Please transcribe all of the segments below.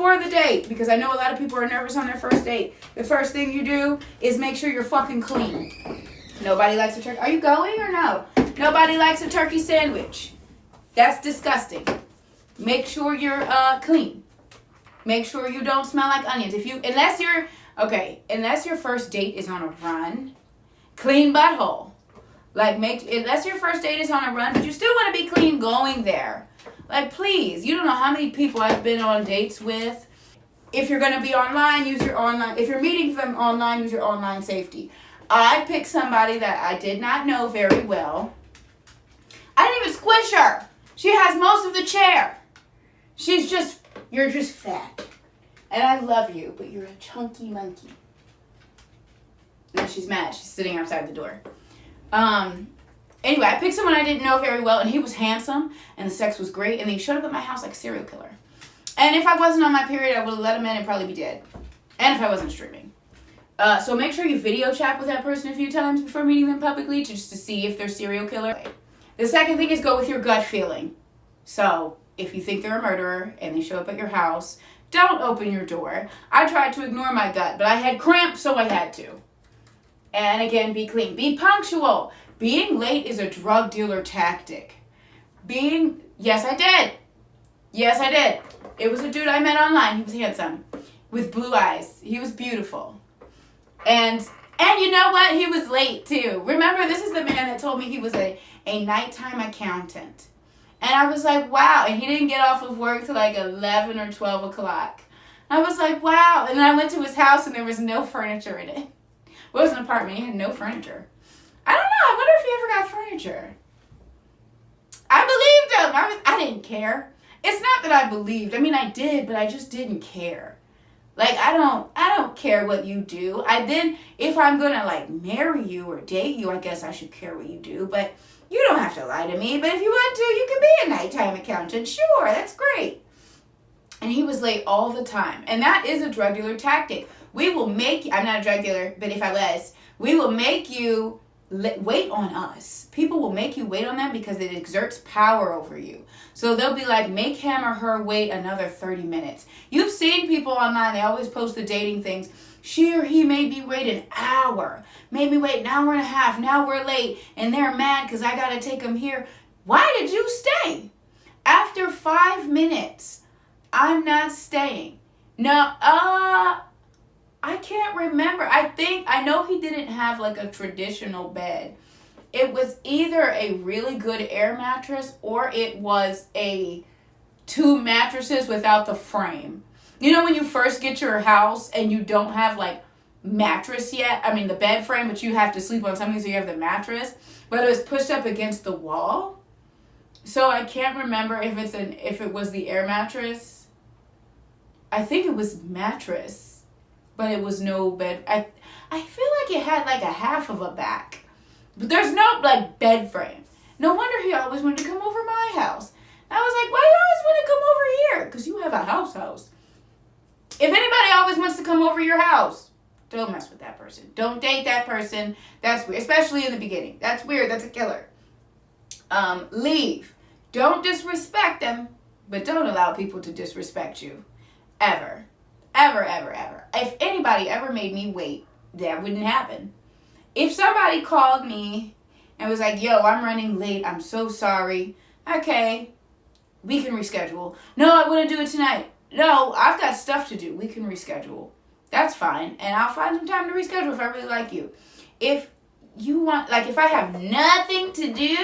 before the date, because I know a lot of people are nervous on their first date, the first thing you do is make sure you're fucking clean. Nobody likes a turkey. Are you going or no? Nobody likes a turkey sandwich. That's disgusting. Make sure you're clean. Make sure you don't smell like onions. Unless your first date is on a run, clean butthole. Unless your first date is on a run, but you still want to be clean going there. Like, please, you don't know how many people I've been on dates with. If you're going to be online, use your online. If you're meeting them online, use your online safety. I picked somebody that I did not know very well. I didn't even squish her. She has most of the chair. You're just fat. And I love you, but you're a chunky monkey. Now she's mad. She's sitting outside the door. Anyway, I picked someone I didn't know very well, and he was handsome, and the sex was great, and he showed up at my house like a serial killer. And if I wasn't on my period, I would have let him in and probably be dead. And if I wasn't streaming. So make sure you video chat with that person a few times before meeting them publicly, just to see if they're serial killer. The second thing is go with your gut feeling. So if you think they're a murderer and they show up at your house, don't open your door. I tried to ignore my gut, but I had cramps, so I had to. And again, be clean. Be punctual. Being late is a drug dealer tactic. Yes, I did. It was a dude I met online. He was handsome. With blue eyes. He was beautiful. And you know what? He was late too. Remember, this is the man that told me he was a nighttime accountant. And I was like, wow. And he didn't get off of work till like 11 or 12 o'clock. I was like, wow. And then I went to his house and there was no furniture in it. Well, it was an apartment. He had no furniture. I don't know. I wonder if he ever got furniture. I believed him. I didn't care. It's not that I believed. I mean, I did, but I just didn't care. Like, I don't care what you do. If I'm going to, like, marry you or date you, I guess I should care what you do. But you don't have to lie to me. But if you want to, you can be a nighttime accountant. Sure, that's great. And he was late all the time. And that is a drug dealer tactic. I'm not a drug dealer, but if I was, we will make you wait on us. People will make you wait on them because it exerts power over you. So they'll be like, make him or her wait another 30 minutes. You've seen people online, they always post the dating things. She or he made me wait an hour. Made me wait an hour and a half. Now we're late and they're mad because I got to take them here. Why did you stay? After 5 minutes, I'm not staying. No, I can't remember. I know he didn't have like a traditional bed. It was either a really good air mattress or it was two mattresses without the frame. You know when you first get your house and you don't have like mattress yet? I mean the bed frame, but you have to sleep on something so you have the mattress. But it was pushed up against the wall. So I can't remember if it was the air mattress. I think it was mattress. But it was no bed. I feel like it had like a half of a back. But there's no like bed frame. No wonder he always wanted to come over my house. And I was like, why do you always want to come over here? Because you have a house. If anybody always wants to come over your house, don't mess with that person. Don't date that person. That's weird. Especially in the beginning. That's weird. That's a killer. Leave. Don't disrespect them. But don't allow people to disrespect you. Ever. Ever, ever, ever. If anybody ever made me wait, that wouldn't happen. If somebody called me and was like, yo, I'm running late. I'm so sorry. Okay, we can reschedule. No, I want to do it tonight. No, I've got stuff to do. We can reschedule. That's fine. And I'll find some time to reschedule if I really like you. If you want, like if I have nothing to do,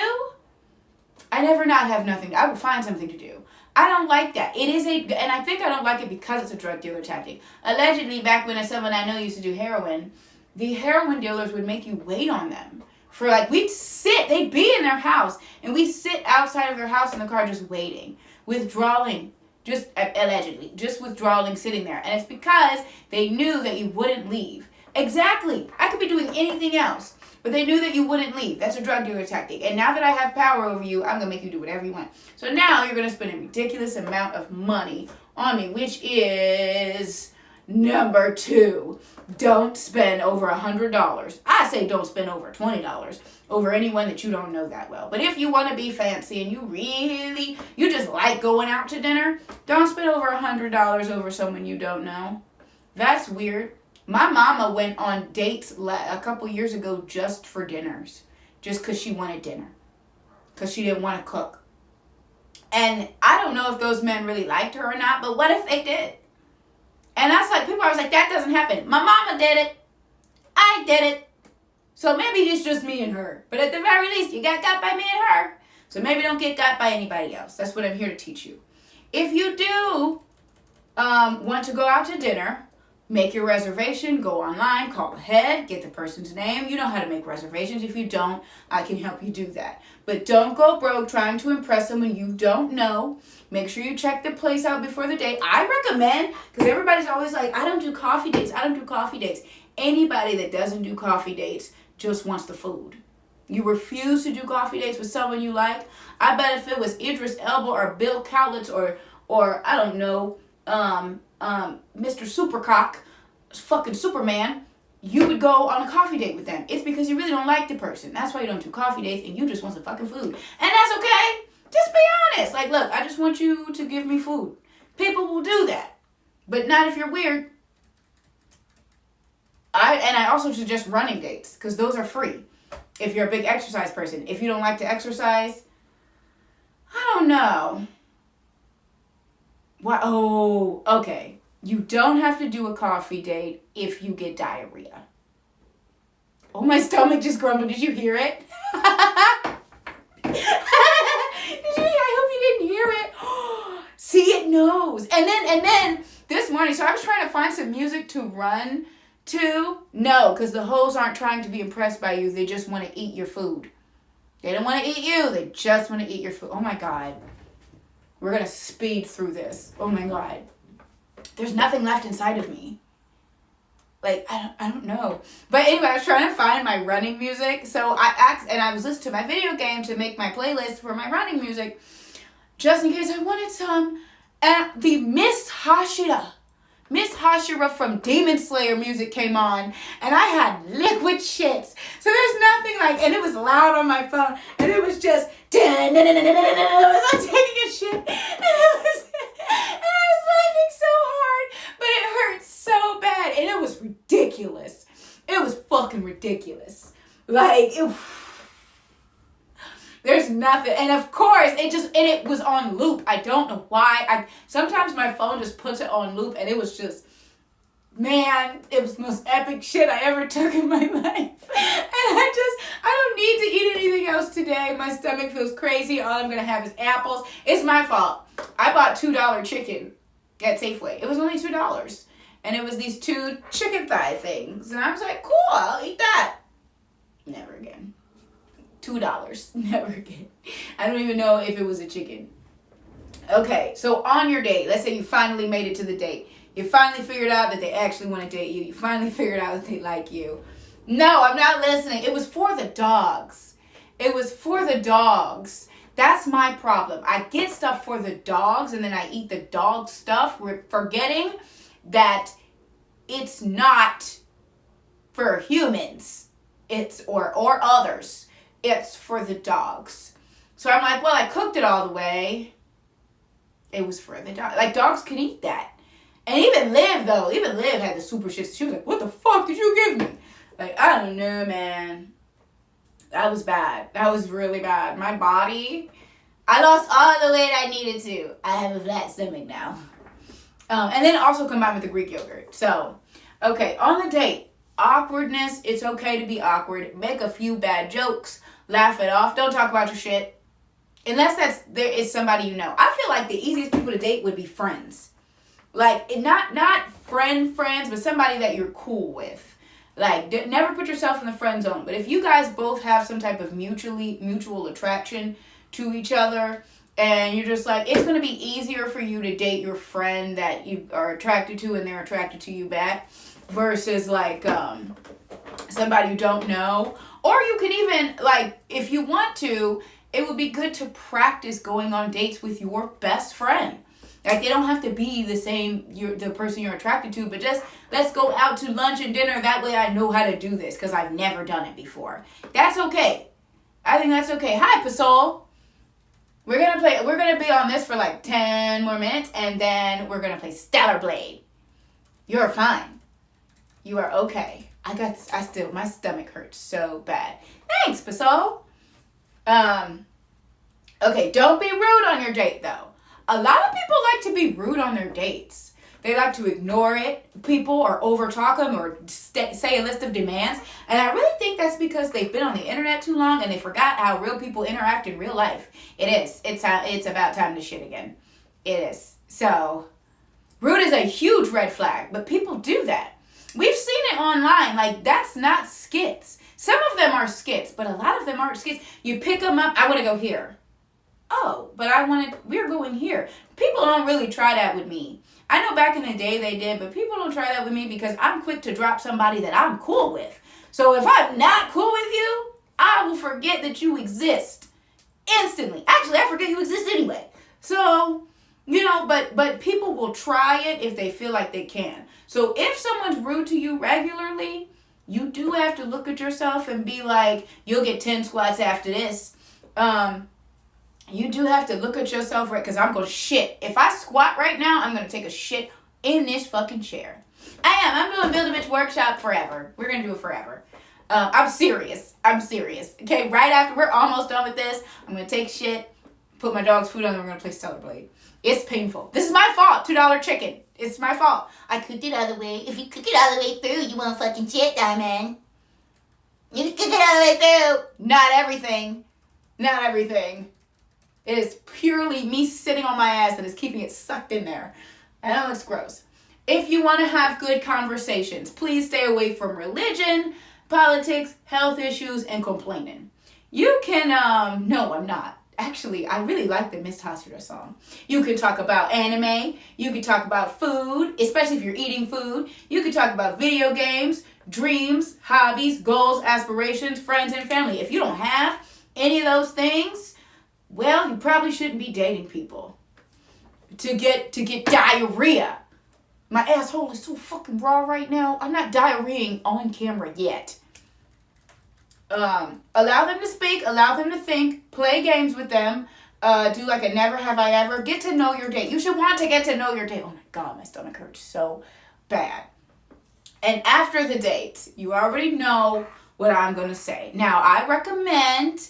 I never not have nothing. I will find something to do. I don't like that. And I think I don't like it because it's a drug dealer tactic. Allegedly, back when someone I know used to do heroin, the heroin dealers would make you wait on them. For like, they'd be in their house, and we'd sit outside of their house in the car just waiting, withdrawing, allegedly, sitting there. And it's because they knew that you wouldn't leave. Exactly. I could be doing anything else. But they knew that you wouldn't leave. That's a drug dealer tactic. And now that I have power over you, I'm going to make you do whatever you want. So now you're going to spend a ridiculous amount of money on me, which is number 2. don't spend over $100. I say don't spend over $20 over anyone that you don't know that well. But if you want to be fancy and you just like going out to dinner, don't spend over $100 over someone you don't know. That's weird. My mama went on dates a couple years ago just for dinners. Just because she wanted dinner. Because she didn't want to cook. And I don't know if those men really liked her or not, but what if they did? And that's like, people are always like, that doesn't happen. My mama did it. I did it. So maybe it's just me and her. But at the very least, you got got by me and her. So maybe don't get got by anybody else. That's what I'm here to teach you. If you do want to go out to dinner, make your reservation, go online, call ahead, get the person's name. You know how to make reservations. If you don't, I can help you do that. But don't go broke trying to impress someone you don't know. Make sure you check the place out before the date. I recommend, because everybody's always like, I don't do coffee dates. I don't do coffee dates. Anybody that doesn't do coffee dates just wants the food. You refuse to do coffee dates with someone you like. I bet if it was Idris Elba or Bill Cowlitz or I don't know, Mr. Supercock, fucking Superman, you would go on a coffee date with them. It's because you really don't like the person. That's why you don't do coffee dates and you just want some fucking food. And that's okay. Just be honest. Like, look, I just want you to give me food. People will do that. But not if you're weird. I also suggest running dates because those are free. If you're a big exercise person. If you don't like to exercise, I don't know. What? Oh, okay. You don't have to do a coffee date if you get diarrhea. Oh, my stomach just grumbled. Did you hear it? I hope you didn't hear it. See, it knows. And then this morning, so I was trying to find some music to run to. No, because the hoes aren't trying to be impressed by you. They just want to eat your food. They don't want to eat you. They just want to eat your food. Oh, my God. We're going to speed through this. Oh, my God. There's nothing left inside of me. Like, I don't know. But anyway, I was trying to find my running music. So I was listening to my video game to make my playlist for my running music. Just in case I wanted some. And the Miss Hashira from Demon Slayer music came on. And I had liquid shits. So there's nothing like, and it was loud on my phone. And it was just, I was taking a shit. And I was laughing so hard, but it hurt so bad, and it was ridiculous. It was fucking ridiculous. Like, there's nothing, and of course, it was on loop. I don't know why. Sometimes my phone just puts it on loop, and it was just, man, it was the most epic shit I ever took in my life. And I don't need to eat anything else today. My stomach feels crazy. All I'm gonna have is apples. It's my fault. I bought $2 chicken at Safeway. It was only $2. And it was these 2 chicken thigh things. And I was like, cool, I'll eat that. Never again. $2. Never again. I don't even know if it was a chicken. Okay, so on your date, let's say you finally made it to the date. You finally figured out that they actually want to date you. You finally figured out that they like you. No, I'm not listening. It was for the dogs. It was for the dogs. That's my problem. I get stuff for the dogs and then I eat the dog stuff, forgetting that it's not for humans. It's or others. It's for the dogs. So I'm like, well, I cooked it all the way. It was for the dog. Like, dogs can eat that. And even Liv had the super shit. She was like, what the fuck did you give me? Like, I don't know, man. That was bad. That was really bad. My body, I lost all the weight I needed to. I have a flat stomach now. And then also combined with the Greek yogurt. So, okay, on the date, awkwardness, it's okay to be awkward. Make a few bad jokes. Laugh it off. Don't talk about your shit. Unless there is somebody you know. I feel like the easiest people to date would be friends. Like, not friends, but somebody that you're cool with. Like, never put yourself in the friend zone. But if you guys both have some type of mutual attraction to each other, and you're just like, it's going to be easier for you to date your friend that you are attracted to and they're attracted to you back, versus like somebody you don't know. Or you can even, like, if you want to, it would be good to practice going on dates with your best friend. Like, they don't have to be the person you're attracted to, but just let's go out to lunch and dinner. That way I know how to do this because I've never done it before. That's okay. I think that's okay. Hi, Pasol. We're gonna be on this for like 10 more minutes, and then we're gonna play Stellar Blade. You're fine. You are okay. My stomach hurts so bad. Thanks, Pasol. Okay, don't be rude on your date, though. A lot of people like to be rude on their dates. They like to ignore people or overtalk them or say a list of demands. And I really think that's because they've been on the internet too long and they forgot how real people interact in real life. It is. It's about time to shit again. It is. So, rude is a huge red flag, but people do that. We've seen it online. Like, that's not skits. Some of them are skits, but a lot of them aren't skits. You pick them up. I want to go here. Oh, but we're going here. People don't really try that with me. I know back in the day they did, but people don't try that with me because I'm quick to drop somebody that I'm cool with. So if I'm not cool with you, I will forget that you exist instantly. Actually, I forget you exist anyway. So, but people will try it if they feel like they can. So if someone's rude to you regularly, you do have to look at yourself and be like, you'll get 10 squats after this. You do have to look at yourself, right? Because I'm going to shit. If I squat right now, I'm going to take a shit in this fucking chair. I'm doing Build a Bitch workshop forever. We're going to do it forever. I'm serious. Okay, right after we're almost done with this, I'm going to take shit, put my dog's food on, and we're going to play Stellar Blade. It's painful. This is my fault. $2 chicken. It's my fault. I cooked it all the way. If you cook it all the way through, you won't fucking shit, diamond. You cook it all the way through. Not everything. It is purely me sitting on my ass that is keeping it sucked in there. And that looks gross. If you want to have good conversations, please stay away from religion, politics, health issues, and complaining. You can, no, I'm not. Actually, I really like the Miss Hospital song. You can talk about anime. You can talk about food, especially if you're eating food. You can talk about video games, dreams, hobbies, goals, aspirations, friends, and family. If you don't have any of those things, well, you probably shouldn't be dating people. To get diarrhea. My asshole is so fucking raw right now. I'm not diarrheaing on camera yet. Allow them to speak, allow them to think, play games with them, do like a never have I ever, get to know your date. You should want to get to know your date. Oh my God, my stomach hurts so bad. And after the date, you already know what I'm going to say. Now, I recommend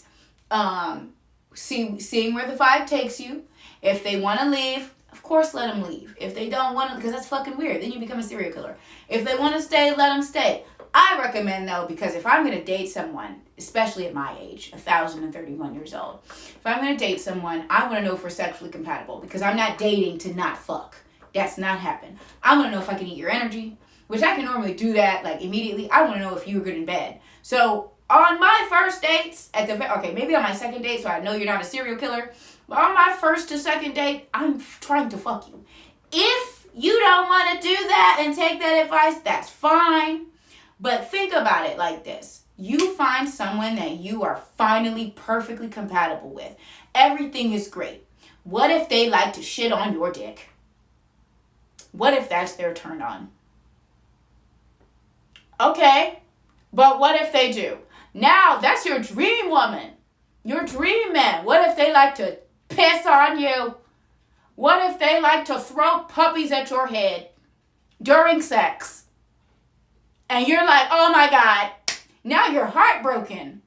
seeing where the vibe takes you. If they want to leave, of course let them leave. If they don't want to, because that's fucking weird. Then you become a serial killer. If they want to stay, let them stay. I recommend, though, because if I'm going to date someone, especially at my age, 1,031 years old, if I'm going to date someone, I want to know if we're sexually compatible, because I'm not dating to not fuck. That's not happening. I want to know if I can eat your energy, which I can normally do that, like, immediately. I want to know if you were good in bed. So, on my first dates, maybe on my second date, so I know you're not a serial killer, but on my first to second date, I'm trying to fuck you. If you don't want to do that and take that advice, that's fine. But think about it like this. You find someone that you are finally perfectly compatible with. Everything is great. What if they like to shit on your dick? What if that's their turn on? Okay, but what if they do? Now, that's your dream woman. Your dream man. What if they like to piss on you? What if they like to throw puppies at your head during sex? And you're like, oh my God, now you're heartbroken.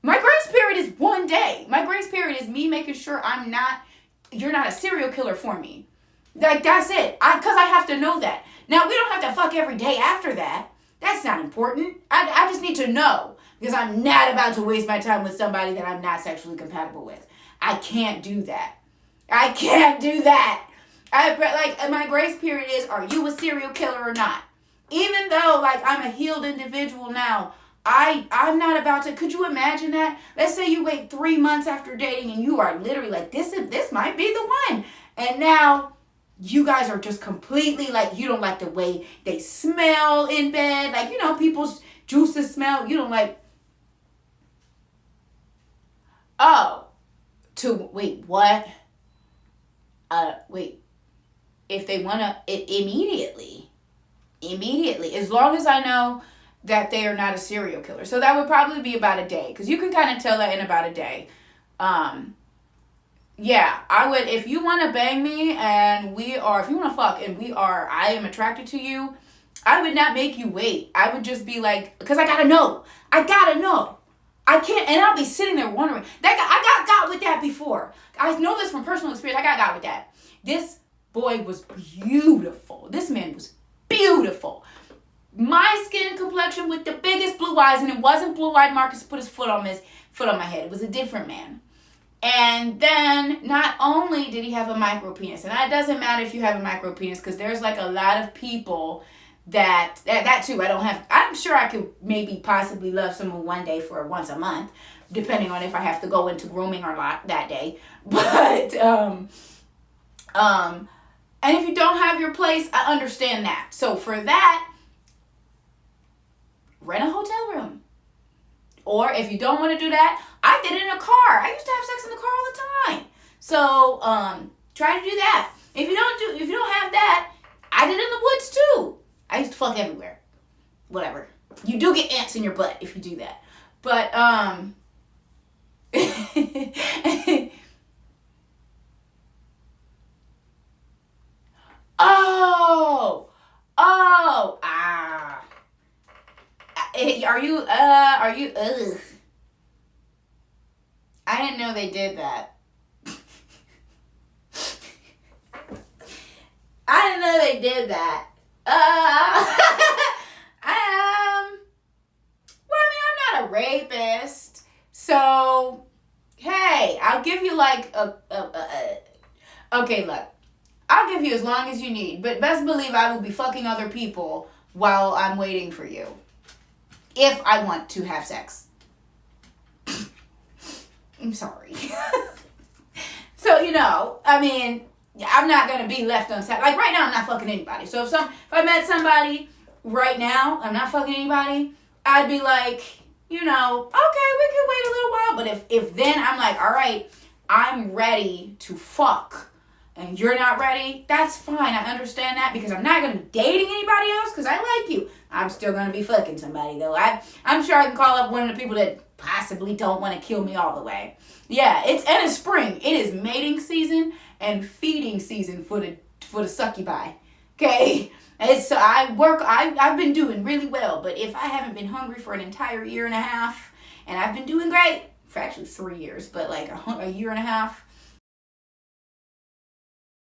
My grace period is 1 day. My grace period is me making sure you're not a serial killer for me. Like, that's it. Because I have to know that. Now, we don't have to fuck every day after that. That's not important. I just need to know. Because I'm not about to waste my time with somebody that I'm not sexually compatible with. I can't do that. My grace period is, are you a serial killer or not? Even though, like, I'm a healed individual now, I'm not about to, could you imagine that? Let's say you wait 3 months after dating and you are literally like, this might be the one. And now you guys are just completely like, you don't like the way they smell in bed. Like, people's juices smell. You don't like, wait, what? if they want to, immediately, as long as I know that they are not a serial killer. So that would probably be about a day, because you can kind of tell that in about a day. Yeah, I would, if you want to bang me and if you want to fuck and I am attracted to you, I would not make you wait. I would just be like, because I gotta know. I can't, and I'll be sitting there wondering. I got with that before. I know this from personal experience. I got with that. This boy was beautiful. This man was beautiful. My skin complexion with the biggest blue eyes, and it wasn't blue-eyed Marcus put his foot on my head. It was a different man. And then not only did he have a micro penis, and it doesn't matter if you have a micro penis, because there's like a lot of people that too, I don't have. I'm sure I could maybe possibly love someone one day for once a month, depending on if I have to go into grooming or not that day. But and if you don't have your place, I understand that. So for that, rent a hotel room. Or if you don't want to do that, I did it in a car. I used to have sex in the car all the time. So try to do that. If you don't have that, I did it in the woods too. I used to fuck everywhere. Whatever. You do get ants in your butt if you do that. But Are you ugh. I didn't know they did that. I didn't know they did that. Well, I mean, I'm not a rapist. So, hey, I'll give you like okay, look. I'll give you as long as you need, but best believe I will be fucking other people while I'm waiting for you. If I want to have sex. I'm sorry. So, I mean, I'm not going to be left unsatisfied. Like, right now, I'm not fucking anybody. So, if I met somebody right now, I'm not fucking anybody, I'd be like, okay, we can wait a little while. But if then I'm like, all right, I'm ready to fuck, and you're not ready, that's fine. I understand that, because I'm not going to be dating anybody else because I like you. I'm still going to be fucking somebody, though. I'm sure I can call up one of the people that possibly don't want to kill me all the way. Yeah, it's spring. It is mating season and feeding season for the succubi. Okay? I've been doing really well, but if I haven't been hungry for an entire year and a half, and I've been doing great for actually 3 years, but like a year and a half,